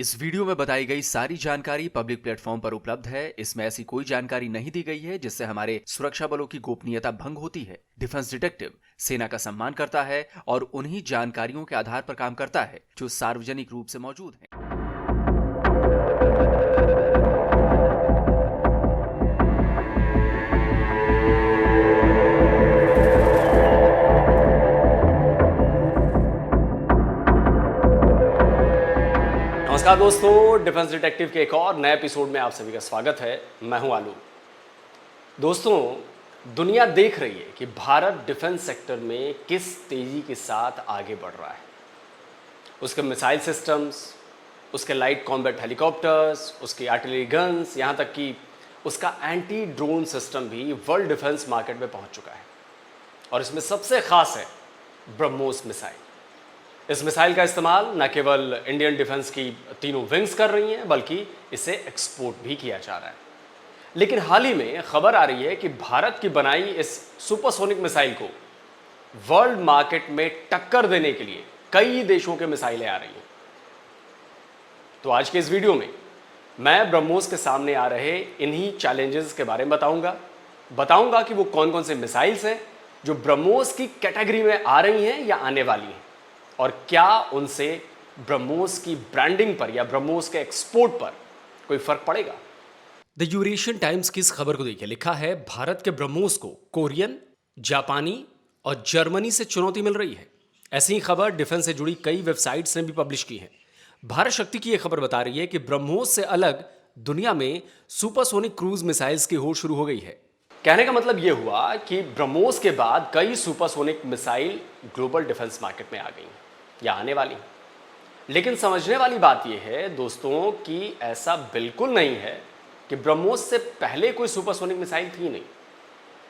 इस वीडियो में बताई गई सारी जानकारी पब्लिक प्लेटफॉर्म पर उपलब्ध है। इसमें ऐसी कोई जानकारी नहीं दी गई है जिससे हमारे सुरक्षा बलों की गोपनीयता भंग होती है। डिफेंस डिटेक्टिव सेना का सम्मान करता है और उन्हीं जानकारियों के आधार पर काम करता है जो सार्वजनिक रूप से मौजूद हैं। नमस्कार दोस्तों, डिफेंस डिटेक्टिव के एक और नए एपिसोड में आप सभी का स्वागत है। मैं हूं आलू। दोस्तों, दुनिया देख रही है कि भारत डिफेंस सेक्टर में किस तेजी के साथ आगे बढ़ रहा है। उसके मिसाइल सिस्टम्स, उसके लाइट कॉम्बैट हेलीकॉप्टर्स, उसके आर्टिलरी गन्स, यहाँ तक कि उसका एंटी ड्रोन सिस्टम भी वर्ल्ड डिफेंस मार्केट में पहुंच चुका है। और इसमें सबसे खास है ब्रह्मोस मिसाइल। इस मिसाइल का इस्तेमाल न केवल इंडियन डिफेंस की तीनों विंग्स कर रही हैं, बल्कि इसे एक्सपोर्ट भी किया जा रहा है। लेकिन हाल ही में खबर आ रही है कि भारत की बनाई इस सुपरसोनिक मिसाइल को वर्ल्ड मार्केट में टक्कर देने के लिए कई देशों के मिसाइलें आ रही हैं। तो आज के इस वीडियो में मैं ब्रह्मोस के सामने आ रहे इन्हीं चैलेंजेस के बारे में बताऊंगा कि वो कौन कौन से मिसाइल्स हैं जो ब्रह्मोस की कैटेगरी में आ रही हैं या आने वाली हैं, और क्या उनसे ब्रह्मोस की ब्रांडिंग पर या ब्रह्मोस के एक्सपोर्ट पर कोई फर्क पड़ेगा। द यूरेशियन टाइम्स की इस खबर को देखिए, लिखा है भारत के ब्रह्मोस को कोरियन, जापानी और जर्मनी से चुनौती मिल रही है। ऐसी ही खबर डिफेंस से जुड़ी कई वेबसाइट्स ने भी पब्लिश की है। भारत शक्ति की यह खबर बता रही है कि ब्रह्मोस से अलग दुनिया में सुपरसोनिक क्रूज मिसाइल्स की होड़ शुरू हो गई है। कहने का मतलब यह हुआ कि ब्रह्मोस के बाद कई supersonic missile global defence market में आ गई हैं या आने वाली। लेकिन समझने वाली बात यह है दोस्तों कि ऐसा बिल्कुल नहीं है कि ब्रह्मोस से पहले कोई सुपरसोनिक मिसाइल थी नहीं।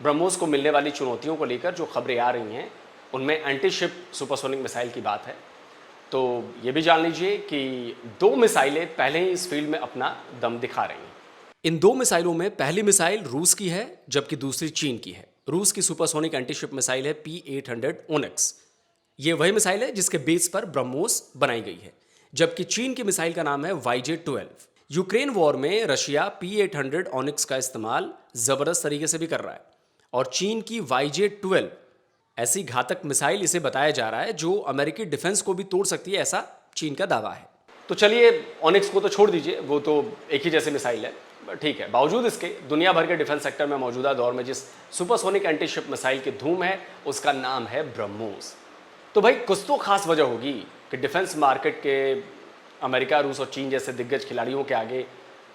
ब्रह्मोस को मिलने वाली चुनौतियों को लेकर जो खबरें आ रही हैं उनमें एंटी शिप सुपरसोनिक मिसाइल की बात है। तो ये भी जान लीजिए कि 2 मिसाइलें पहले ही इस फील्ड में अपना दम दिखा रही हैं। इन 2 मिसाइलों में पहली मिसाइल रूस की है, जबकि दूसरी चीन की है। रूस की सुपरसोनिक एंटी शिप मिसाइल है P-800 ओनिक्स। ये वही मिसाइल है जिसके बेस पर ब्रह्मोस बनाई गई है, जबकि चीन की मिसाइल का नाम है YJ-12। यूक्रेन वॉर में रशिया P-800 ओनिक्स का इस्तेमाल जबरदस्त तरीके से भी कर रहा है, और चीन की YJ-12 ऐसी घातक मिसाइल इसे बताया जा रहा है जो अमेरिकी डिफेंस को भी तोड़ सकती है, ऐसा चीन का दावा है। तो चलिए, ओनिक्स को तो छोड़ दीजिए, वो तो एक ही जैसी मिसाइल है, ठीक है। बावजूद इसके दुनिया भर के डिफेंस सेक्टर में मौजूदा दौर में जिस सुपरसोनिक एंटी शिप मिसाइल की धूम है उसका नाम है ब्रह्मोस। तो भाई, कुछ तो खास वजह होगी कि डिफेंस मार्केट के अमेरिका, रूस और चीन जैसे दिग्गज खिलाड़ियों के आगे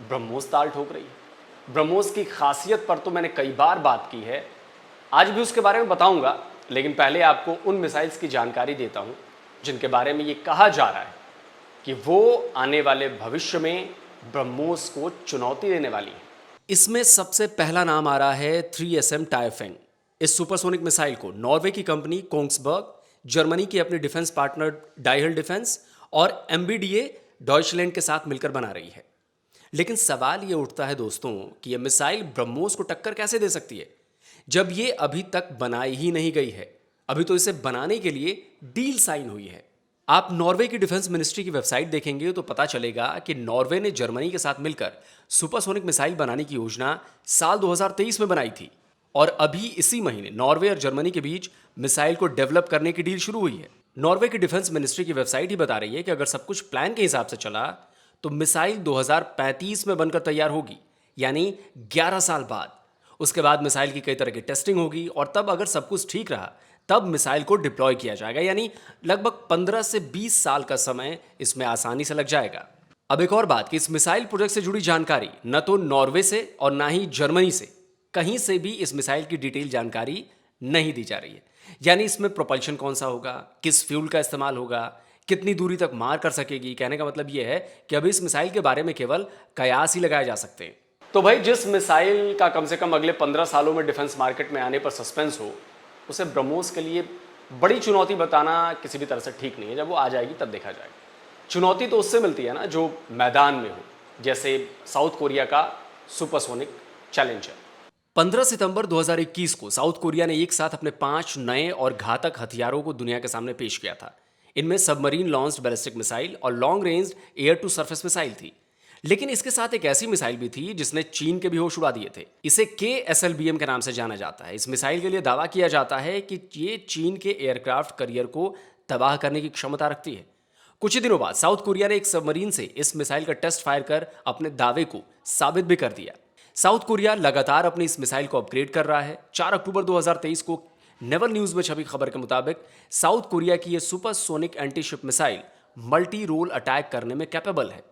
ब्रह्मोस ताल ठोक रही है। ब्रह्मोस की खासियत पर तो मैंने कई बार बात की है, आज भी उसके बारे में बताऊंगा। लेकिन पहले आपको उन मिसाइल्स की जानकारी देता हूं जिनके बारे में ये कहा जा रहा है कि वो आने वाले भविष्य में ब्रह्मोस को चुनौती देने वाली है। इसमें सबसे पहला नाम आ रहा है 3SM टाइफेंग। इस सुपरसोनिक मिसाइल को नॉर्वे की कंपनी कोंग्सबर्ग, जर्मनी की अपनी डिफेंस पार्टनर डाइहल डिफेंस और MBDA डॉइचलैंड के साथ मिलकर बना रही है। लेकिन सवाल यह उठता है दोस्तों कि यह मिसाइल ब्रह्मोस को टक्कर कैसे दे सकती है, जब ये अभी तक बनाई ही नहीं गई है। अभी तो इसे बनाने के लिए डील साइन हुई है। आप नॉर्वे की डिफेंस मिनिस्ट्री की वेबसाइट देखेंगे तो पता चलेगा कि नॉर्वे ने जर्मनी के साथ मिलकर सुपरसोनिक मिसाइल बनाने की योजना साल 2023 में बनाई थी, और अभी इसी महीने नॉर्वे और जर्मनी के बीच मिसाइल को डेवलप करने की डील शुरू हुई है। नॉर्वे की डिफेंस मिनिस्ट्री की वेबसाइट ही बता रही है कि अगर सब कुछ प्लान के हिसाब से चला तो मिसाइल 2035 में बनकर तैयार होगी, यानी 11 साल बाद। उसके बाद मिसाइल की कई तरह की टेस्टिंग होगी, और तब अगर सब कुछ ठीक रहा तब मिसाइल को डिप्लॉय किया जाएगा, यानी लगभग 15 से 20 साल का समय इसमें आसानी से लग जाएगा। अब एक और बात कि इस मिसाइल प्रोजेक्ट से जुड़ी जानकारी न तो नॉर्वे से और ना ही जर्मनी से कहीं से भी इस मिसाइल की डिटेल जानकारी नहीं दी जा रही है। यानी इसमें प्रोपल्शन कौन सा होगा, किस फ्यूल का इस्तेमाल होगा, कितनी दूरी तक मार कर सकेगी। कहने का मतलब यह है कि अभी इस मिसाइल के बारे में केवल कयास ही लगाए जा सकते हैं। तो भाई, जिस मिसाइल का कम से कम अगले 15 सालों में डिफेंस मार्केट में आने पर सस्पेंस हो, उसे ब्रह्मोस के लिए बड़ी चुनौती बताना किसी भी तरह से ठीक नहीं है। जब वो आ जाएगी तब देखा जाएगा। चुनौती तो उससे मिलती है ना जो मैदान में हो, जैसे साउथ कोरिया का सुपरसोनिक चैलेंजर। 15 सितंबर 2021 को साउथ कोरिया ने एक साथ अपने 5 नए और घातक हथियारों को दुनिया के सामने पेश किया था। इनमें सबमरीन लॉन्च्ड बैलिस्टिक मिसाइल और long range air to surface missile थी। लेकिन इसके साथ एक ऐसी मिसाइल भी थी जिसने चीन के भी होश उड़ा दिए थे। इसे KSLBM के नाम से जाना जाता है। इस मिसाइल के लिए दावा किया जाता है कि ये चीन के एयरक्राफ्ट करियर को तबाह करने की क्षमता रखती है। कुछ ही दिनों बाद साउथ कोरिया ने एक सबमरीन से इस मिसाइल का टेस्ट फायर कर अपने दावे को साबित भी कर दिया। साउथ कोरिया लगातार अपनी इस मिसाइल को अपग्रेड कर रहा है। 4 अक्टूबर 2023 को नेवल न्यूज में छपी खबर के मुताबिक साउथ कोरिया की यह supersonic anti-ship missile multi role attack करने में कैपेबल है,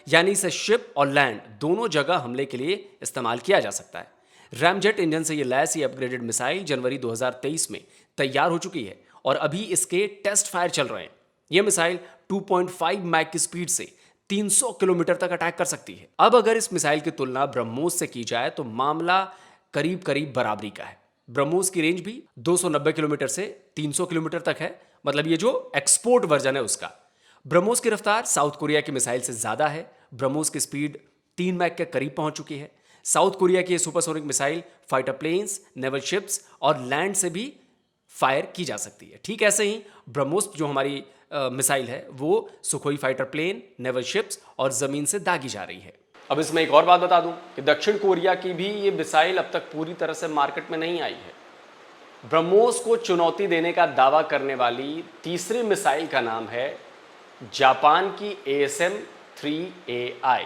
यानी इसे शिप और लैंड दोनों जगह हमले के लिए इस्तेमाल किया जा सकता है। रैमजेट इंजन से ये लैस ये अपग्रेडेड मिसाइल जनवरी 2023 में तैयार हो चुकी है और अभी इसके टेस्ट फायर चल रहे हैं। यह मिसाइल 2.5 मैक की स्पीड से 300 किलोमीटर तक अटैक कर सकती है। अब अगर इस मिसाइल की तुलना ब्रह्मोस से की जाए तो मामला करीब करीब बराबरी का है। ब्रह्मोस की रेंज भी 290 किलोमीटर से 300 किलोमीटर तक है, मतलब ये जो एक्सपोर्ट वर्जन है उसका। ब्रह्मोस की रफ्तार साउथ कोरिया की मिसाइल से ज्यादा है। ब्रह्मोस की स्पीड 3 मैक के करीब पहुंच चुकी है। साउथ कोरिया की supersonic missile fighter planes, naval ships और लैंड से भी फायर की जा सकती है। ठीक ऐसे ही ब्रह्मोस जो हमारी मिसाइल है वो Sukhoi fighter plane, naval ships और जमीन से दागी जा रही है। अब इसमें एक और बात बता दूं कि दक्षिण कोरिया की भी ये मिसाइल अब तक पूरी तरह से मार्केट में नहीं आई है। ब्रह्मोस को चुनौती देने का दावा करने वाली तीसरी मिसाइल का नाम है जापान की ASM-3AI।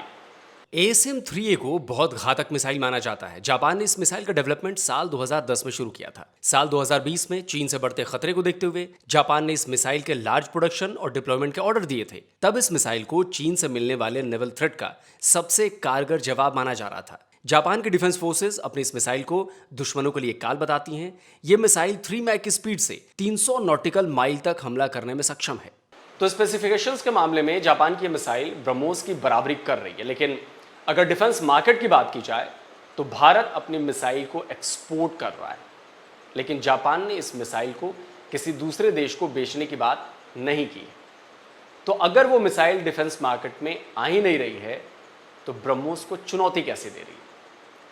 ASM-3A को बहुत घातक मिसाइल माना जाता है। जापान ने इस मिसाइल का डेवलपमेंट साल 2010 में शुरू किया था। साल 2020 में चीन से बढ़ते खतरे को देखते हुए जापान ने इस मिसाइल के लार्ज प्रोडक्शन और डिप्लॉयमेंट के ऑर्डर दिए थे। तब इस मिसाइल को चीन से मिलने वाले नेवल थ्रेट का सबसे कारगर जवाब माना जा रहा था। जापान की डिफेंस फोर्सेस अपनी इस मिसाइल को दुश्मनों के लिए काल बताती हैं। ये मिसाइल 3 मैक की स्पीड से 300 नॉटिकल माइल तक हमला करने में सक्षम है। तो स्पेसिफिकेशंस के मामले में जापान की मिसाइल ब्रह्मोस की बराबरी कर रही है, लेकिन अगर डिफेंस मार्केट की बात की जाए तो भारत अपनी मिसाइल को एक्सपोर्ट कर रहा है, लेकिन जापान ने इस मिसाइल को किसी दूसरे देश को बेचने की बात नहीं की। तो अगर वो मिसाइल डिफेंस मार्केट में आ ही नहीं रही है तो ब्रह्मोस को चुनौती कैसे दे रही है?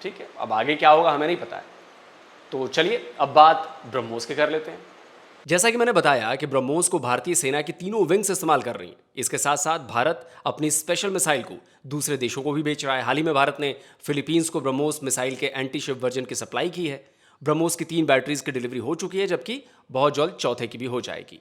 ठीक है, अब आगे क्या होगा हमें नहीं पता है। तो चलिए अब बात ब्रह्मोस के कर लेते हैं। जैसा कि मैंने बताया कि ब्रह्मोस को भारतीय सेना की तीनों विंग्स इस्तेमाल कर रही हैं। इसके साथ साथ भारत अपनी स्पेशल मिसाइल को दूसरे देशों को भी बेच रहा है। हाल ही में भारत ने फिलीपींस को ब्रह्मोस मिसाइल के एंटी शिप वर्जन की सप्लाई की है। ब्रह्मोस की 3 बैटरीज की डिलीवरी हो चुकी है, जबकि बहुत जल्द चौथे की भी हो जाएगी।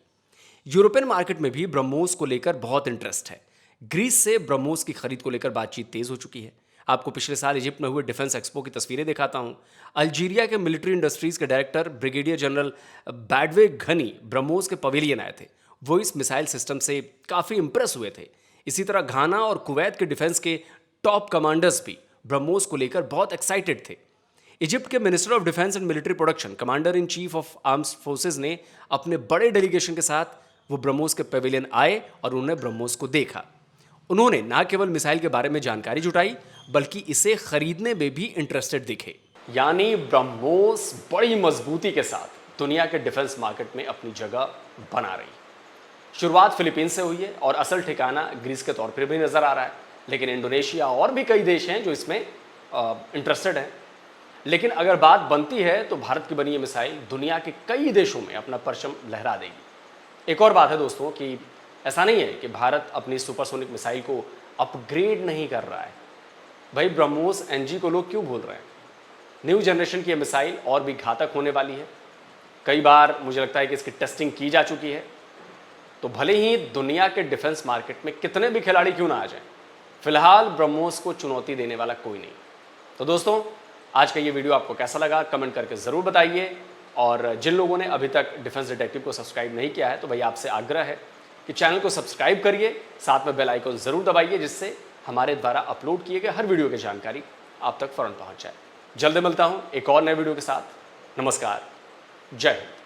यूरोपियन मार्केट में भी ब्रह्मोस को लेकर बहुत इंटरेस्ट है। ग्रीस से ब्रह्मोस की खरीद को लेकर बातचीत तेज हो चुकी है। आपको पिछले साल इजिप्ट में हुए डिफेंस एक्सपो की तस्वीरें दिखाता हूं। अल्जीरिया के मिलिट्री इंडस्ट्रीज के डायरेक्टर ब्रिगेडियर जनरल बैडवे घनी ब्रह्मोस के पवेलियन आए थे। वो इस मिसाइल सिस्टम से काफ़ी इंप्रेस हुए थे। इसी तरह घाना और कुवैत के डिफेंस के टॉप कमांडर्स भी ब्रह्मोस को लेकर बहुत एक्साइटेड थे। इजिप्ट के minister of defence and military production, commander in chief of arms forces ने अपने बड़े डेलीगेशन के साथ वो ब्रह्मोस के पवेलियन आए और उन्होंने ब्रह्मोस को देखा। उन्होंने न केवल मिसाइल के बारे में जानकारी जुटाई बल्कि इसे खरीदने में भी इंटरेस्टेड दिखे। यानी ब्रह्मोस बड़ी मजबूती के साथ दुनिया के डिफेंस मार्केट में अपनी जगह बना रही। शुरुआत फिलीपींस से हुई है और असल ठिकाना ग्रीस के तौर पर भी नजर आ रहा है, लेकिन इंडोनेशिया और भी कई देश हैं जो इसमें इंटरेस्टेड हैं। लेकिन अगर बात बनती है तो भारत की बनी ये मिसाइल दुनिया के कई देशों में अपना परचम लहरा देगी। एक और बात है दोस्तों कि ऐसा नहीं है कि भारत अपनी सुपरसोनिक मिसाइल को अपग्रेड नहीं कर रहा है। भाई ब्रह्मोस NG को लोग क्यों भूल रहे हैं? न्यू जनरेशन की यह मिसाइल और भी घातक होने वाली है। कई बार मुझे लगता है कि इसकी टेस्टिंग की जा चुकी है। तो भले ही दुनिया के डिफेंस मार्केट में कितने भी खिलाड़ी क्यों ना आ जाएं, फिलहाल ब्रह्मोस को चुनौती देने वाला कोई नहीं। तो दोस्तों आज का ये वीडियो आपको कैसा लगा कमेंट करके ज़रूर बताइए। और जिन लोगों ने अभी तक डिफेंस डिटेक्टिव को सब्सक्राइब नहीं किया है तो भाई आपसे आग्रह है कि चैनल को सब्सक्राइब करिए, साथ में बेल आइकन ज़रूर दबाइए, जिससे हमारे द्वारा अपलोड किए गए हर वीडियो की जानकारी आप तक फौरन पहुंच जाए। जल्द मिलता हूं एक और नए वीडियो के साथ। नमस्कार, जय हिंद।